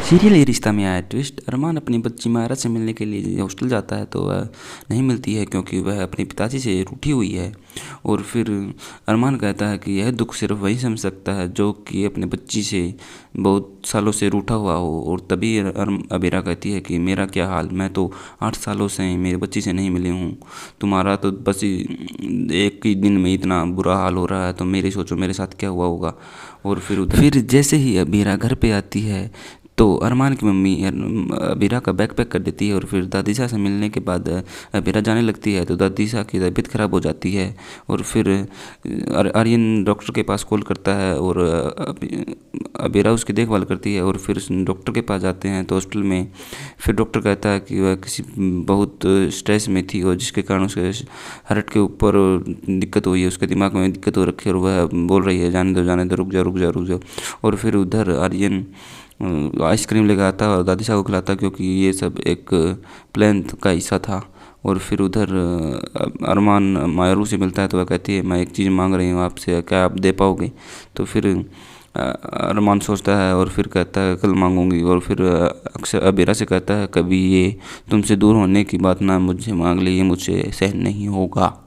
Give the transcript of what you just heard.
Serial ये रिश्ता में आया ट्विस्ट। अरमान अपनी बच्ची मायरा से मिलने के लिए हॉस्टल जाता है तो वह नहीं मिलती है क्योंकि वह अपने पिताजी से रूठी हुई है। और फिर अरमान कहता है कि यह दुख सिर्फ वही समझ सकता है जो कि अपने बच्ची से बहुत सालों से रूठा हुआ हो। और तभी अबीरा कहती है कि मेरा क्या हाल, मैं तो 8 सालों से मेरी बच्ची से नहीं मिली हूँ। तुम्हारा तो बस एक ही दिन में इतना बुरा हाल हो रहा है तो मेरे सोचो मेरे साथ क्या हुआ होगा। और फिर जैसे ही अबीरा घर पे आती है तो अरमान की मम्मी अबीरा का बैग पैक कर देती है। और फिर दादीसा से मिलने के बाद अबीरा जाने लगती है तो दादीसा की तबीयत ख़राब हो जाती है। और फिर आर्यन डॉक्टर के पास कॉल करता है और अबीरा उसकी देखभाल करती है। और फिर डॉक्टर के पास जाते हैं तो हॉस्पिटल में फिर डॉक्टर कहता है कि वह किसी बहुत स्ट्रेस में थी और जिसके कारण उसके हार्ट के ऊपर दिक्कत हुई है, उसके दिमाग में दिक्कत हो रखी है और वह बोल रही है जाने दो रुक जाओ रुक जाओ रुक जाओ। और फिर उधर आर्यन आइसक्रीम लेकर आता और दादी साहब को खिलाता क्योंकि ये सब एक प्लान का हिस्सा था। और फिर उधर अरमान मायरू से मिलता है तो वह कहती है मैं एक चीज़ मांग रही हूँ आपसे, क्या आप दे पाओगे? तो फिर अरमान सोचता है और फिर कहता है कल मांगूंगी। और फिर अक्सर अबीरा से कहता है कभी ये तुमसे दूर होने की बात ना मुझे मांग ली, ये मुझसे सहन नहीं होगा।